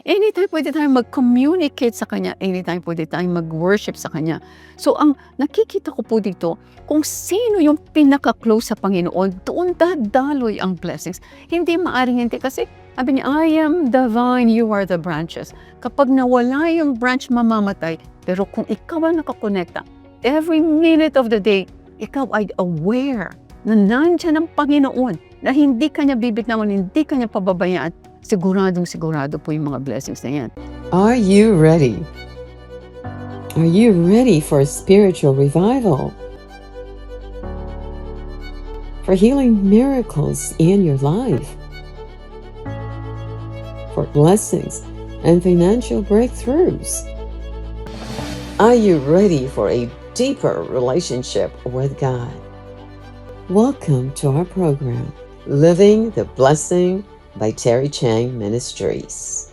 Anytime pwede tayong mag-communicate sa Kanya, anytime pwede tayong mag-worship sa Kanya. So ang nakikita ko po dito, kung sino yung pinaka-close sa Panginoon, doon dadaloy ang blessings. Hindi maaring hindi kasi sabi niya, I am the vine, you are the branches. Kapag nawala yung branch, mamamatay. Pero kung ikaw ang nakakonekta, every minute of the day, ikaw ay aware na nandiyan ang Panginoon, na hindi Kanya bibitawan, hindi Kanya pababayaan. Siguradong-sigurado po yung mga blessings na yan. Are you ready? Are you ready for a spiritual revival? For healing miracles in your life? For blessings and financial breakthroughs? Are you ready for a deeper relationship with God? Welcome to our program, Living the Blessing by Terry Chang Ministries.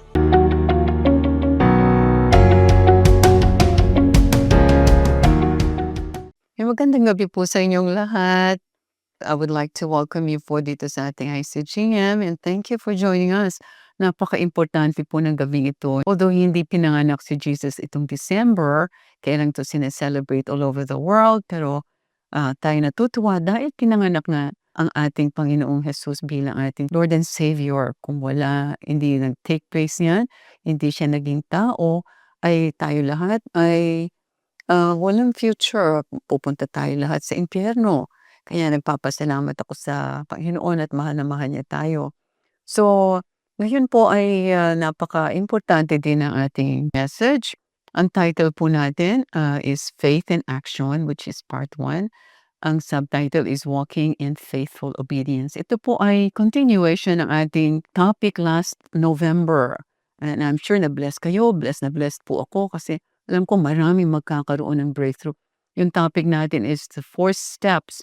Magandang gabi po sa inyong lahat. I would like to welcome you po dito sa ating ICGM and thank you for joining us. Napaka-importante po ng gabing ito. Although hindi pinanganak si Jesus itong December, kaya lang ito sineselebrate all over the world, pero tayo natutuwa dahil pinanganak na ang ating Panginoong Jesus bilang ating Lord and Savior. Kung hindi nag-take place yan, hindi siya naging tao, ay tayo lahat ay walang future. Pupunta tayo lahat sa impyerno. Kaya nagpapasalamat ako sa Panginoon at mahal na mahal niya tayo. So, ngayon po ay napaka-importante din ng ating message. Ang title po natin is Faith in Action, which is part 1. Ang subtitle is Walking in Faithful Obedience. Ito po ay continuation ng ating topic last November. And I'm sure na blessed kayo, blessed na blessed po ako kasi alam ko maraming magkakaroon ng breakthrough. Yung topic natin is the 4 steps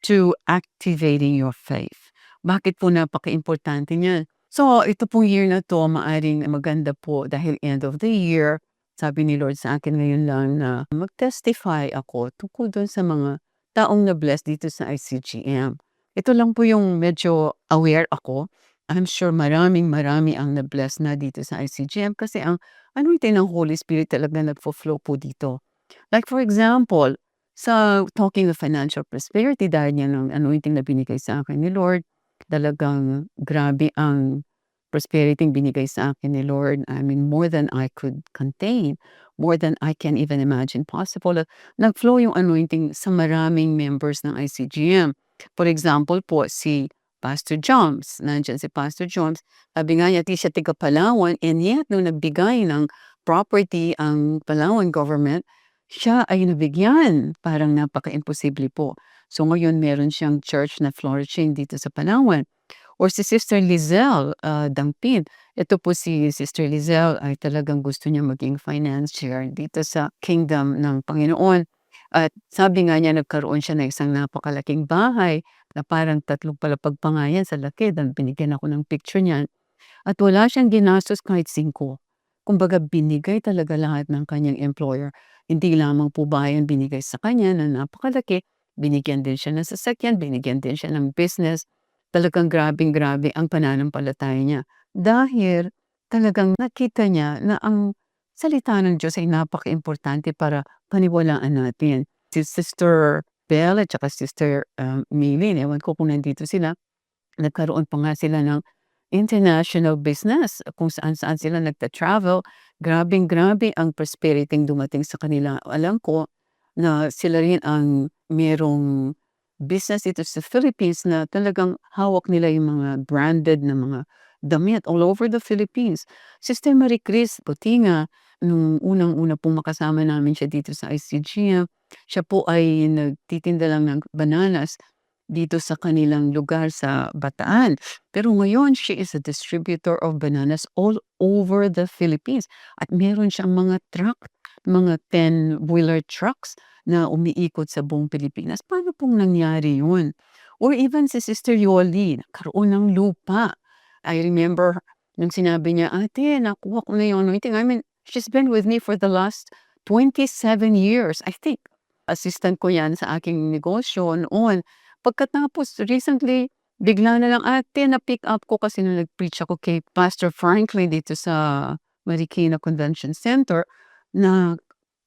to activating your faith. Bakit po napaka-importante niyan? So, ito pong year na to, maaring maganda po dahil end of the year. Sabi ni Lord sa akin ngayon lang na mag-testify ako tungkol doon sa mga taong na-bless dito sa ICGM. Ito lang po yung medyo aware ako. I'm sure marami ang na-bless na dito sa ICGM kasi ang anointing ng Holy Spirit talaga nagfo-flow po dito. Like for example, sa talking of financial prosperity dahil yan ang anointing na binigay sa akin ni Lord, talagang grabe ang prosperity binigay sa akin ni Lord. I mean, more than I could contain, more than I can even imagine possible. Nag-flow yung anointing sa maraming members ng ICGM. For example po, si Pastor Joms, nandiyan si Pastor Joms, sabi nga niya, di siya tiga Palawan, and yet nung nagbigay ng property ang Palawan government, siya ay nabigyan. Parang napaka-imposible po. So ngayon meron siyang church na flourishing dito sa Palawan. Or si Sister Lizelle Dampin. Ito po si Sister Lizelle ay talagang gusto niya maging financier dito sa kingdom ng Panginoon. At sabi nga niya nagkaroon siya ng isang napakalaking bahay na parang 3 palapag pa nga yan sa laki. Dan binigyan ako ng picture niyan. At wala siyang ginastos kahit 5. Kumbaga binigay talaga lahat ng kanyang employer. Hindi lamang po bahay ang binigay sa kanya na napakalaki, binigyan din siya ng sasakyan, binigyan din siya ng business. Talagang grabeng-grabe ang pananampalataya niya. Dahil talagang nakita niya na ang salita ng Diyos ay napaka-importante para paniwalaan natin. Si Sister Belle at saka Sister Maylin, ewan ko kung nandito sila, nagkaroon pa nga sila ng international business kung saan-saan sila nagta-travel. Grabeng-grabe ang prosperity dumating sa kanila. Alam ko na sila rin ang merong business dito sa Philippines na talagang hawak nila yung mga branded na mga damit all over the Philippines. Sister Marie Chris Botinga, nung unang-una pong makasama namin siya dito sa ICGM, siya po ay nagtitinda lang ng bananas dito sa kanilang lugar sa Bataan. Pero ngayon, she is a distributor of bananas all over the Philippines. At meron siyang mga truck, mga 10-wheeler trucks na umiikot sa buong Pilipinas. Paano pong nangyari yun? Or even si Sister Yoli, nagkaroon ng lupa. I remember nung sinabi niya, ate, nakuha ko na yung anointing. I mean, she's been with me for the last 27 years. I think, assistant ko yan sa aking negosyo noon. Pagkatapos, recently, bigla na lang ate na-pick up ko kasi nung nag-preach ako kay Pastor Franklin dito sa Marikina Convention Center na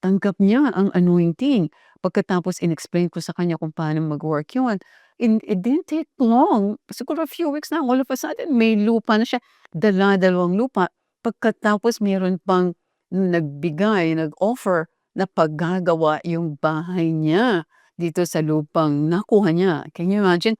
tanggap niya ang anointing. Pagkatapos in-explain ko sa kanya kung paano mag-work yun. It didn't take long. Siguro a few weeks na, all of a sudden may lupa na siya. Dala-dalawang lupa. Pagkatapos meron pang nagbigay, nag-offer na paggagawa yung bahay niya dito sa lupang nakuha niya. Can you imagine?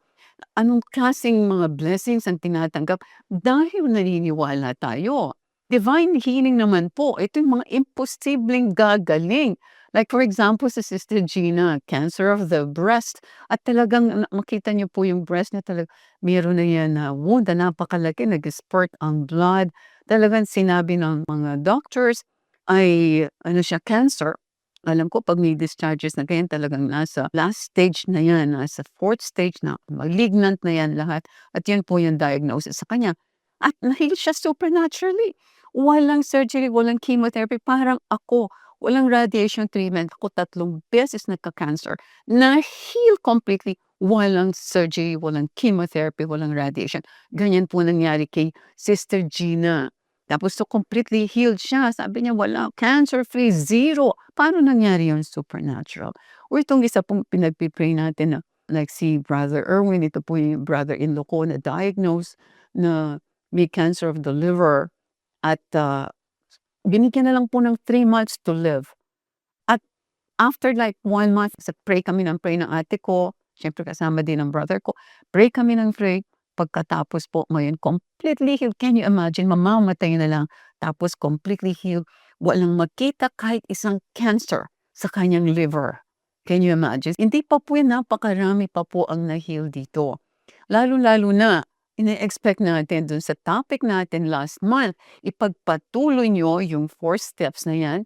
Anong klaseng mga blessings ang tinatanggap dahil naniniwala tayo. Divine healing naman po, ito yung mga imposibleng gagaling. Like for example, sa Sister Gina, cancer of the breast. At talagang makita niyo po yung breast niya talaga, meron na yan na wound na napakalaki, nag-spurt ang blood. Talagang sinabi ng mga doctors ay ano siya, cancer. Alam ko 'pag may discharges na ganyan talagang nasa last stage na yan, nasa fourth stage na, malignant na yan lahat at yun po yung diagnosis sa kanya. At na-heal siya supernaturally. Walang surgery, walang chemotherapy, parang ako, walang radiation treatment. Ako 3 beses nagka-cancer, na-heal completely, walang surgery, walang chemotherapy, walang radiation. Ganyan po nangyari kay Sister Gina. Tapos so completely healed siya. Sabi niya wala, cancer-free, zero. Paano nangyari yun? Supernatural. O itong isa pong pinagpi-pray natin na like si Brother Erwin, ito po yung brother-in-law ko na diagnosed na may cancer of the liver at binigyan na lang po ng 3 months to live. At after like 1 month, sa pray kami ng pray ng ate ko, siyempre kasama din ng brother ko, pray kami ng pray. Pagkatapos po ngayon, completely healed. Can you imagine? Mamamatay na lang. Tapos completely healed. Walang makita kahit isang cancer sa kanyang liver. Can you imagine? Hindi pa po yan, napakarami pa po ang na-heal dito. Lalo-lalo na, ine-expect natin dun sa topic natin last month, ipagpatuloy nyo yung 4 steps na yan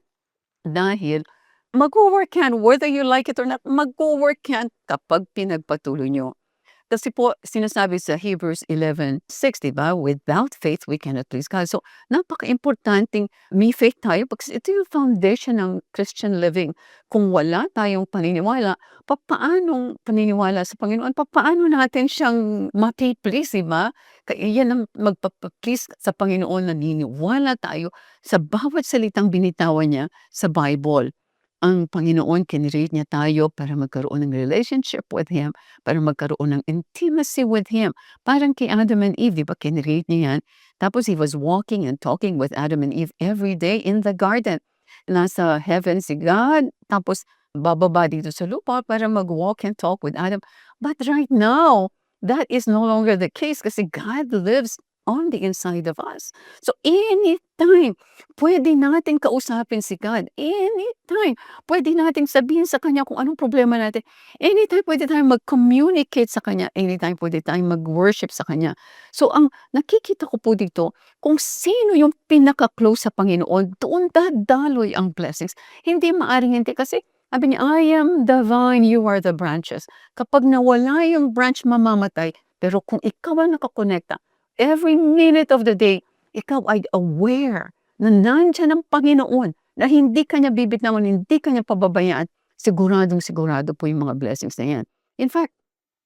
dahil mag-work yan, whether you like it or not, mag-work yan kapag pinagpatuloy nyo. Kasi po sinasabi sa Hebrews 11:6, 'di ba? Without faith, we cannot please God. So, napaka-importanting may faith tayo kasi ito yung foundation ng Christian living. Kung wala tayong paniniwala, papaanong paniniwala sa Panginoon, papaano natin siyang mapi-please, 'di ba? Kaya yan ang magpapa-please sa Panginoon, naniniwala tayo sa bawat salitang binitawan niya sa Bible. Ang Panginoon kinreate niya tayo para magkaroon ng relationship with Him, para magkaroon ng intimacy with Him. Parang kay Adam and Eve, 'di ba kinreate niya yan? Tapos He was walking and talking with Adam and Eve every day in the garden. Nasa heaven si God, tapos bababa dito sa lupa para mag-walk and talk with Adam. But right now, that is no longer the case kasi God lives on the inside of us. So anytime, pwede natin kausapin si God. Anytime. Pwede nating sabihin sa kanya kung anong problema natin. Anytime pwede tayong mag-communicate sa kanya. Anytime pwede tayong mag-worship sa kanya. So ang nakikita ko po dito, kung sino yung pinaka-close sa Panginoon, doon dadaloy ang blessings. Hindi maaring hindi kasi sabi niya, I am the vine, you are the branches. Kapag nawala yung branch, mamamatay. Pero kung ikaw ang nakakonekta, every minute of the day, ikaw ay aware na nandiyan ang Panginoon, na hindi ka niya bibitawan, hindi ka niya pababayaan, siguradong-sigurado po yung mga blessings na yan. In fact,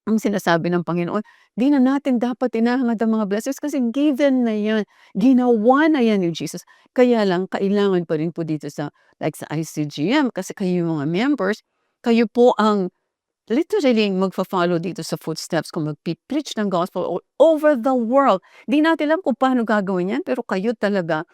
ang sinasabi ng Panginoon, di na natin dapat inahangad ang mga blessings kasi given na yan, ginawa na yan ni Jesus. Kaya lang, kailangan pa rin po dito sa, like sa ICGM, kasi kayo yung mga members, kayo po ang literally magfa-follow dito sa footsteps kung magpi-preach ng gospel all over the world. Di natin alam kung paano gagawin yan, pero kayo talaga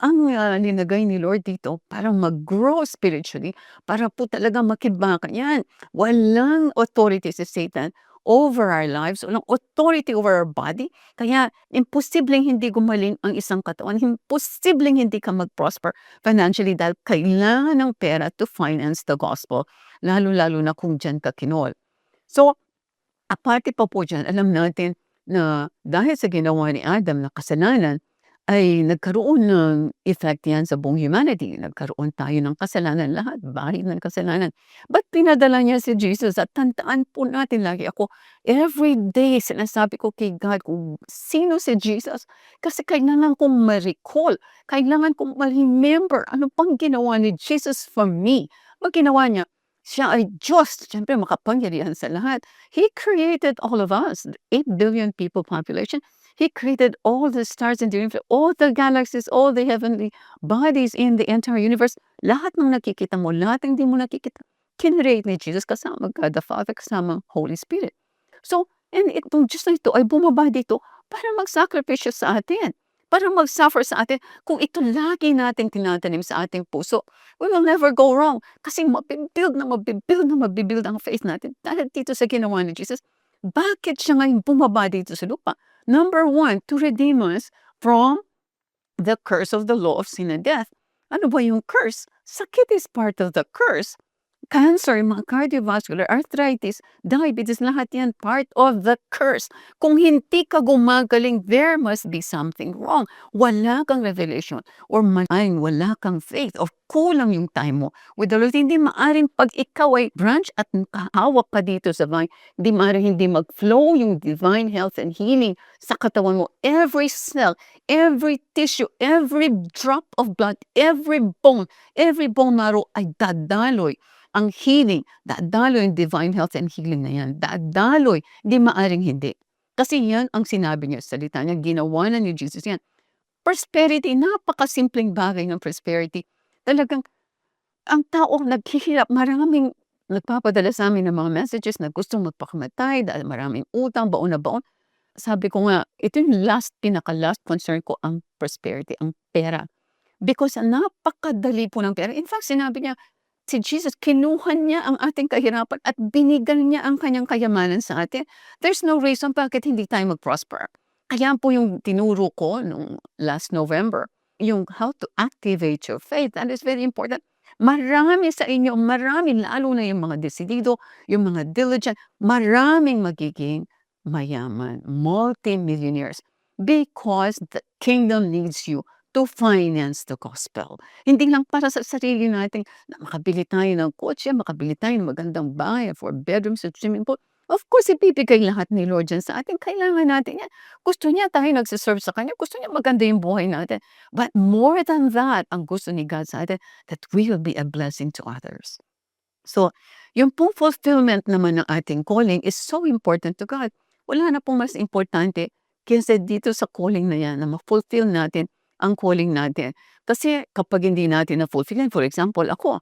ang linagay ni Lord dito para mag-grow spiritually, para po talaga makibaka yan. Walang authority si Satan over our lives, walang authority over our body. Kaya imposibleng hindi gumaling ang isang katawan, imposibleng hindi ka mag-prosper financially dahil kailangan ng pera to finance the gospel, lalo-lalo na kung diyan ka kinol. So, aparte pa po diyan, alam natin na dahil sa ginawa ni Adam na kasalanan, ay nagkaroon ng effect yan sa buong humanity. Nagkaroon tayo ng kasalanan lahat, bahid ng kasalanan. Ba't pinadala niya si Jesus? At tandaan po natin lagi ako, every day sinasabi ko kay God kung sino si Jesus. Kasi kailangan kong ma-recall, kailangan kong ma-remember ano pang ginawa ni Jesus for me. Ang ginawa niya, Siya ay Diyos, siyempre makapangyarihan sa lahat. He created all of us, the 8 billion people population. He created all the stars in the universe, all the galaxies, all the heavenly bodies in the entire universe. Lahat ng nakikita mo, lahat ng di mo nakikita, kinreate ni Jesus kasama God the Father, kasama ang Holy Spirit. So, and itong Diyos na ito ay bumaba dito para mag-sacrifice siya sa atin, para mag-suffer sa atin. Kung ito lagi nating tinatanim sa ating puso, we will never go wrong. Kasi mabibuild na mabibuild na mabibuild ang faith natin dahil dito sa ginawa ni Jesus. Bakit siya ngayon bumaba dito sa lupa? Number one, to redeem us from the curse of the law of sin and death. Ano ba yung curse? Sakit is part of the curse. Cancer, mga cardiovascular, arthritis, diabetes, lahat yan part of the curse. Kung hindi ka gumagaling, there must be something wrong. Wala kang revelation or wala kang faith or kulang yung time mo with the Lord. Hindi maaring pag ikaw ay branch at nakahawak ka dito sa vine, hindi maaring hindi mag-flow yung divine health and healing sa katawan mo. Every cell, every tissue, every drop of blood, every bone marrow ay dadaloy ang healing, dadaloy yung divine health and healing na yan. Dadaloy, di maaring hindi. Kasi yan ang sinabi niya sa salita niya, ginawa na ni Jesus yan. Prosperity, napakasimpleng bagay ng prosperity. Talagang, ang tao naghihirap, maraming nagpapadala sa amin ng mga messages na gustong magpakamatay dahil maraming utang, baon na baon. Sabi ko nga, ito yung pinaka-last concern ko, ang prosperity, ang pera. Because napakadali po ng pera. In fact, sinabi niya, si Jesus, kinuha niya ang ating kahirapan at binigyan niya ang kanyang kayamanan sa atin. There's no reason bakit hindi tayo mag-prosper. Kaya po yung tinuro ko nung last November, yung how to activate your faith. That is very important. Marami sa inyo, marami, lalo na yung mga desidido, yung mga diligent, maraming magiging mayaman, multi-millionaires, because the kingdom needs you to finance the gospel. Hindi lang para sa sarili natin na makabili tayo ng kotse, makabili tayo ng magandang bahay, 4 bedrooms at swimming pool. Of course, ibibigay lahat ni Lord dyan sa atin. Kailangan natin yan. Gusto niya tayo nagsiserve sa Kanya. Gusto niya maganda yung buhay natin. But more than that, ang gusto ni God sa atin, that we will be a blessing to others. So, yung pong fulfillment naman ng ating calling is so important to God. Wala na pong mas importante kaysa dito sa calling na yan, na ma-fulfill natin ang calling natin. Kasi kapag hindi natin na-fulfill yan, for example, ako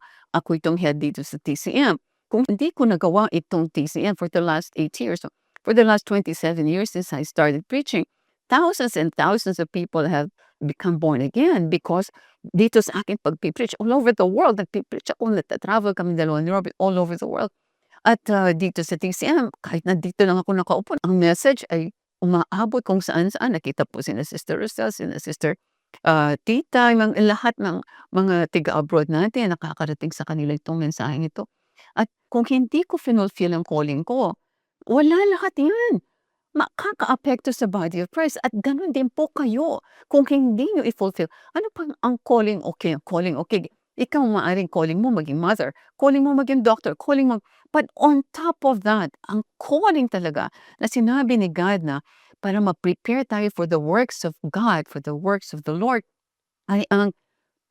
itong head dito sa TCM. Kung hindi ko nagawa itong TCM for the last 8 years, for the last 27 years since I started preaching, thousands and thousands of people have become born again because dito sa akin pag-preach all over the world, nag-preach ako, nagta-travel kami dalawa ni Robert all over the world. At dito sa TCM, kahit nandito lang ako nakaupo, ang message ay umaabot kung saan-saan. Nakita po sina Sister Rosel, sina Sister Tita, lahat ng mga tiga-abroad natin, nakakarating sa kanila itong mensaheng ito. At kung hindi ko finulfill ang calling ko, wala lahat yan. Makakaapekto sa body of Christ at gano'n din po kayo kung hindi niyo i-fulfill. Ano pang ang calling okay, ikaw maaaring calling mo maging mother, calling mo maging doctor, calling mo but on top of that, ang calling talaga na sinabi ni God na para ma-prepare tayo for the works of God, for the works of the Lord, ay ang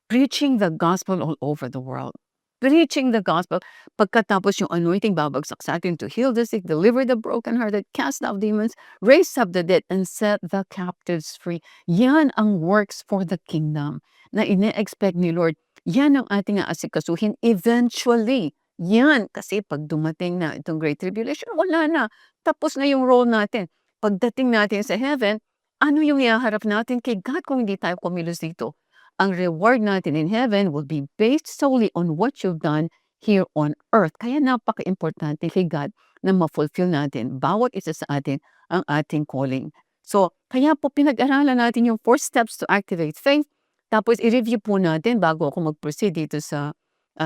preaching the gospel all over the world. Preaching the gospel. Pagkatapos yung anointing babagsak sa atin to heal the sick, deliver the brokenhearted, cast out demons, raise up the dead, and set the captives free. Yan ang works for the kingdom na ine-expect ni Lord. Yan ang ating aasikasuhin eventually. Yan. Kasi pag dumating na itong Great Tribulation, wala na. Tapos na yung role natin. Pagdating natin sa heaven, ano yung ihaharap natin kay God kung hindi tayo kumilos dito? Ang reward natin in heaven will be based solely on what you've done here on earth. Kaya napaka-importante kay God na ma-fulfill natin, bawat isa sa atin, ang ating calling. So, kaya po pinag-aralan natin yung 4 steps to activate faith. Tapos i-review po natin bago ako mag-proceed dito sa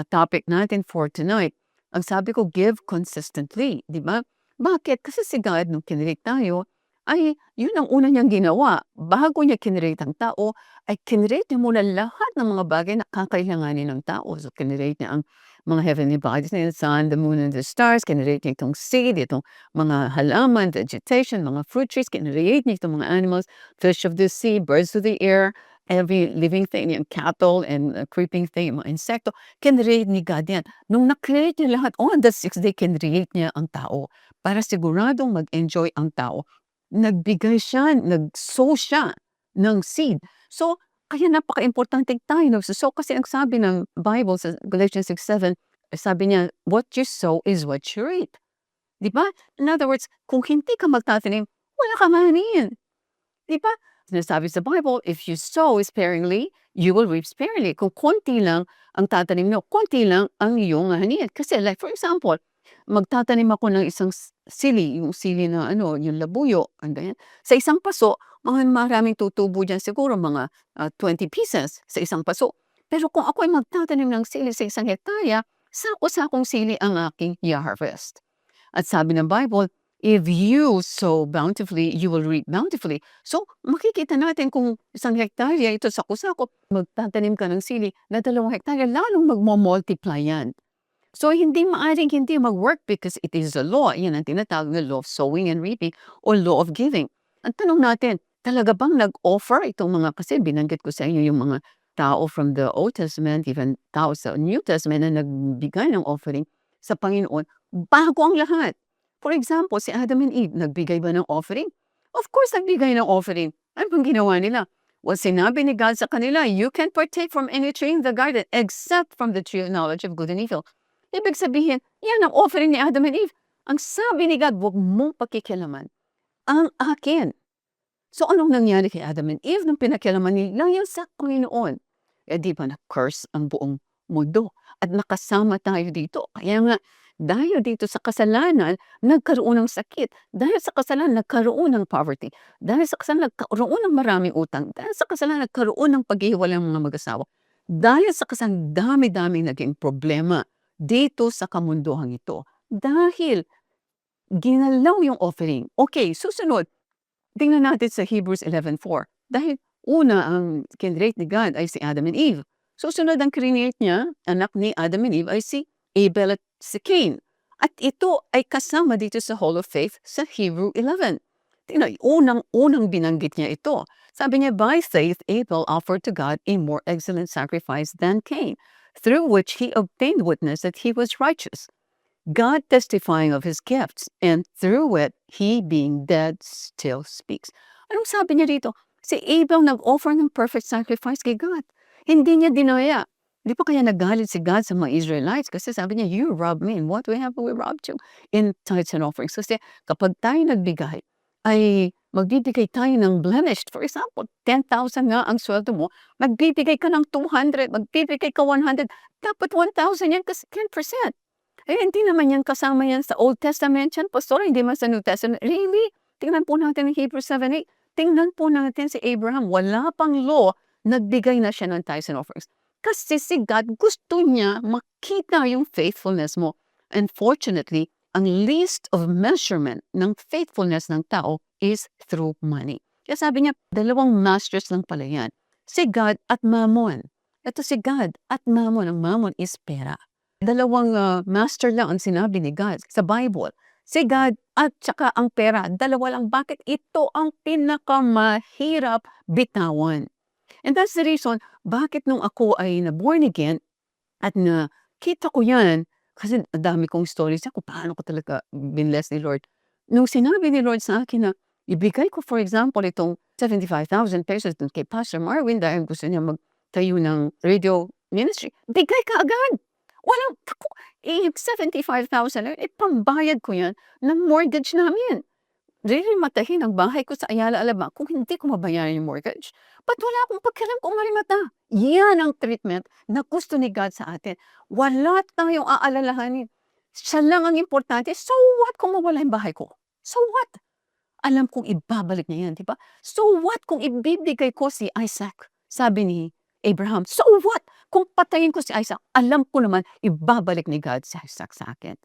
topic natin for tonight. Ang sabi ko, give consistently. Di ba? Bakit? Kasi si God, nung kinrate tayo, ay yun ang una niyang ginawa. Bago niya kinrate ang tao, ay kinrate niya muna lahat ng mga bagay na kakailanganin ng tao. So, kinrate niya ang mga heavenly bodies na yun, sun, the moon, and the stars. Kinrate niya itong seed, itong mga halaman, vegetation, mga fruit trees. Kinrate niya itong mga animals, fish of the sea, birds of the air, every living thing, yung cattle and creeping thing, yung mga insekto, kinreate ni God yan. Nung na-create niya lahat, on the sixth day, kinreate niya ang tao para siguradong mag-enjoy ang tao. Nagbigay siya, nag-sow siya ng seed. So, kaya napaka-importante tayo nagso-sow kasi ang sabi ng Bible sa Galatians 6:7, sabi niya, what you sow is what you reap. Di ba? In other words, kung hindi ka magtatanim, wala ka manin. Di ba? Sinasabi sa Bible, if you sow sparingly, you will reap sparingly. Kung konti lang ang tatanim mo, konti lang ang iyong hanian. Kasi like for example, magtatanim ako ng isang sili, yung sili na ano, yung labuyo, and ganyan. Sa isang paso, mga maraming tutubo dyan siguro, mga 20 pieces sa isang paso. Pero kung ako ay magtatanim ng sili sa isang hektarya, sako-sakong sili ang aking i-harvest. At sabi ng Bible, if you sow bountifully, you will reap bountifully. So, makikita natin kung isang hektarya, ito sako-sako, magtatanim ka ng sili na 2 hektarya, lalong magmo-multiply yan. So, hindi maaring hindi mag-work because it is a law. Yan ang tinatawag na law of sowing and reaping or law of giving. Ang tanong natin, talaga bang nag-offer itong mga, kasi binanggit ko sa inyo yung mga tao from the Old Testament, even tao sa New Testament na nagbigay ng offering sa Panginoon, bago ang lahat. For example, si Adam and Eve, nagbigay ba ng offering? Of course, nagbigay ng offering. Ano bang ginawa nila? Well, sinabi ni God sa kanila, you can partake from any tree in the garden except from the tree of knowledge of good and evil. Ibig sabihin, yan ang offering ni Adam and Eve. Ang sabi ni God, huwag mong pakikialaman. Ang akin. So, anong nangyari kay Adam and Eve nung pinakialaman nila yung sa Panginoon? Eh, di ba na-curse ang buong mundo? At nakasama tayo dito. Kaya nga, dahil dito sa kasalanan, nagkaroon ng sakit. Dahil sa kasalanan, nagkaroon ng poverty. Dahil sa kasalanan, nagkaroon ng maraming utang. Dahil sa kasalanan, nagkaroon ng paghihiwalay ng mga mag-asawa. Dahil sa kasalanan, dami-dami naging problema dito sa kamunduhang ito. Dahil ginalaw yung offering. Okay, susunod. Tingnan natin sa Hebrews 11:4. Dahil una ang kinreate ni God ay si Adam and Eve. Susunod ang kinreate niya, anak ni Adam and Eve ay si Abel at si Cain. At ito ay kasama dito sa Hall of Faith sa Hebrew 11. Tingnan, unang binanggit niya ito. Sabi niya, by faith, Abel offered to God a more excellent sacrifice than Cain, through which he obtained witness that he was righteous, God testifying of his gifts, and through it, he being dead still speaks. Anong sabi niya dito? Si Abel nag-offer ng perfect sacrifice kay God. Hindi niya dinaya. Di ba kaya nagalit si God sa mga Israelites? Kasi sabi niya, you robbed me. And what we have, we robbed you in tithes and offerings. Kasi kapag tayo nagbigay, ay magbibigay tayo ng blemished. For example, 10,000 nga ang sweldo mo, magbibigay ka ng 200, magbibigay ka 100, dapat 1,000 yan kasi 10%. Eh, hindi naman yan kasama yan sa Old Testament yan, Pastor, hindi man sa New Testament. Really? Tingnan po natin ang Hebrews 7:8. Tingnan po natin si Abraham. Wala pang law, nagbigay na siya ng tithes and offerings. Kasi si God gusto niya makita yung faithfulness mo. Unfortunately, ang least of measurement ng faithfulness ng tao is through money. Kaya sabi niya, 2 masters lang pala yan. Si God at Mammon. Ito si God at Mammon. Ang Mammon is pera. 2 master lang ang sinabi ni God sa Bible. Si God at saka ang pera. 2 lang. Bakit? Ito ang pinakamahirap bitawan. And that's the reason bakit nung ako ay na-born again at nakita ko yan, kasi dami kong stories kung paano ko talaga binless ni Lord. Nung sinabi ni Lord sa akin na ibigay ko for example itong 75,000 pesos dun kay Pastor Marwin dahil gusto niya magtayo ng radio ministry, bigay ka agad. Walang, 75,000, pambayad ko yan ng mortgage namin. Really matahin ang bahay ko sa Ayala Alabang kung hindi ko mabayaran yung mortgage. Ba't wala akong pakialam kung marimata? Yan ang treatment na gusto ni God sa atin. Wala tayong aalalahanin. Siya lang ang importante. So what kung mawala yung bahay ko? So what? Alam kong ibabalik niya yan, di ba? So what kung ibibigay ko si Isaac? Sabi ni Abraham, so what? Kung patayin ko si Isaac, alam ko naman ibabalik ni God si Isaac sa akin.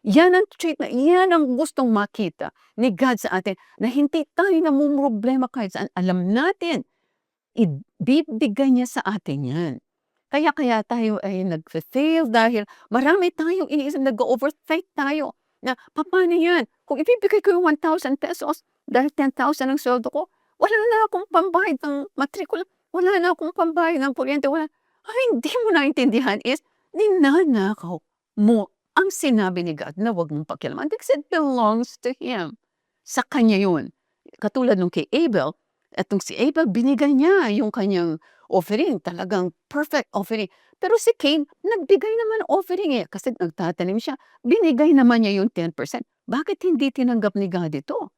Yan ang treatment, yan ang gustong makita ni God sa atin na hindi tayo namumroblema kahit saan. Alam natin, ibibigay niya sa atin yan. Kaya tayo ay nag-fail dahil marami tayong iniisip, nag-overthink tayo na paano yan? Kung ibibigay ko yung 1,000 pesos dahil 10,000 ang sweldo ko, wala na akong pambayad ng matrikula. wala na akong pambayad ng kuryente, wala. Ang hindi mo naintindihan is, ninanakaw mo ang sinabi ni God na huwag mong pakialaman because it belongs to Him. Sa Kanya yun. Katulad nung kay Abel, etong si Abel, binigay niya yung kanyang offering, talagang perfect offering. Pero si Cain, nagbigay naman ng offering kasi nagtatanim siya. Binigay naman niya yung 10%. Bakit hindi tinanggap ni God ito?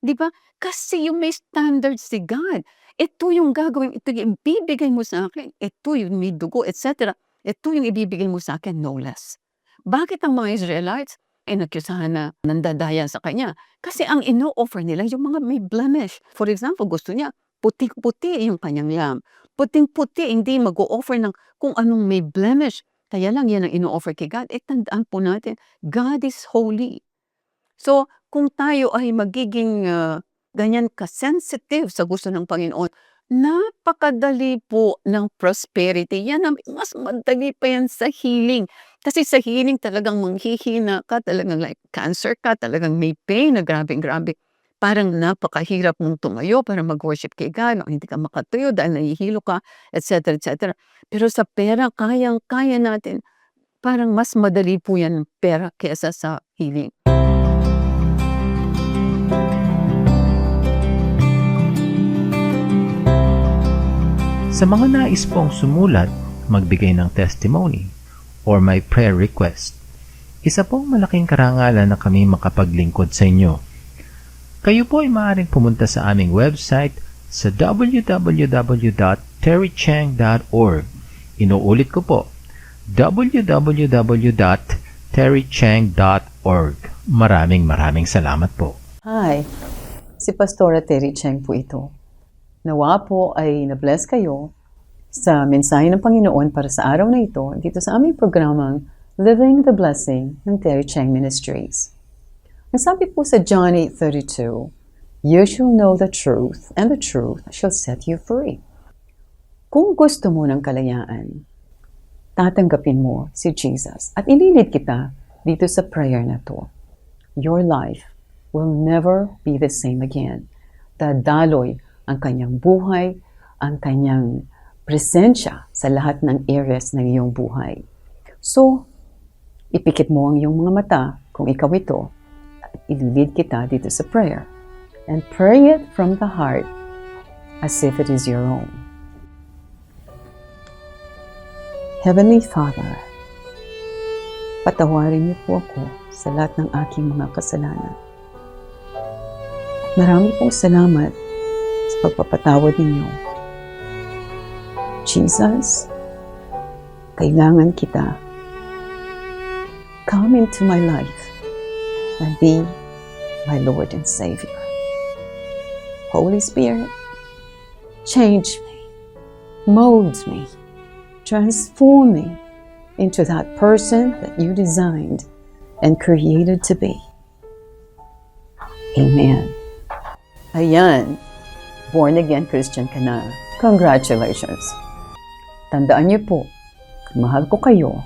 Di ba? Kasi yung may standard si God. Ito yung gagawin, ito yung ibibigay mo sa akin. Ito yung may dugo, etc. Ito yung ibibigay mo sa akin, no less. Bakit ang mga Israelites ay nakyusahan na nandadaya sa kanya? Kasi ang ino-offer nila yung mga may blemish. For example, gusto niya, puting-puti yung kanyang lamb. Puting-puti, hindi mag-o-offer ng kung anong may blemish. Kaya lang yan ang ino-offer kay God. Tandaan po natin, God is holy. So, kung tayo ay magiging ganyan ka-sensitive sa gusto ng Panginoon, napakadali po ng prosperity. Yan ang mas madali pa yan sa healing. Kasi sa healing talagang manghihina ka, talagang like cancer ka, talagang may pain na grabe-grabe. Parang napakahirap mong tumayo para mag-worship kay God, hindi ka makatuyo dahil nahihilo ka, etc. etc. Pero sa pera, kayang-kaya natin. Parang mas madali po yan pera kesa sa healing. Sa mga nais pong sumulat, magbigay ng testimony, or may prayer request, isa pong malaking karangalan na kami makapaglingkod sa inyo. Kayo po ay maaaring pumunta sa aming website sa www.terrychang.org. Inuulit ko po, www.terrychang.org. Maraming salamat po. Hi, si Pastora Terry Chang po ito. Nawa po ay na-bless kayo sa mensahe ng Panginoon para sa araw na ito dito sa aming programang Living the Blessing ng Terry Chang Ministries. Ang sabi po sa John 8:32, "You shall know the truth, and the truth shall set you free." Kung gusto mo ng kalayaan, tatanggapin mo si Jesus at ililid kita dito sa prayer na to. Your life will never be the same again. Dadaloy ang kanyang buhay, ang kanyang presensya sa lahat ng areas ng iyong buhay. So, ipikit mo ang iyong mga mata kung ikaw ito at ililid kita dito sa prayer. And pray it from the heart as if it is your own. Heavenly Father, patawarin niyo po ako sa lahat ng aking mga kasalanan. Marami pong salamat sa pagpapatawad ninyo. Jesus, kailangan kita. Come into my life and be my Lord and Savior. Holy Spirit, change me, mold me, transform me into that person that you designed and created to be. Amen. Ayan, born again Christian ka na. Congratulations. Tandaan niyo po, mahal ko kayo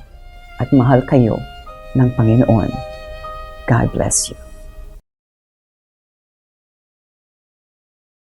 at mahal kayo ng Panginoon. God bless you.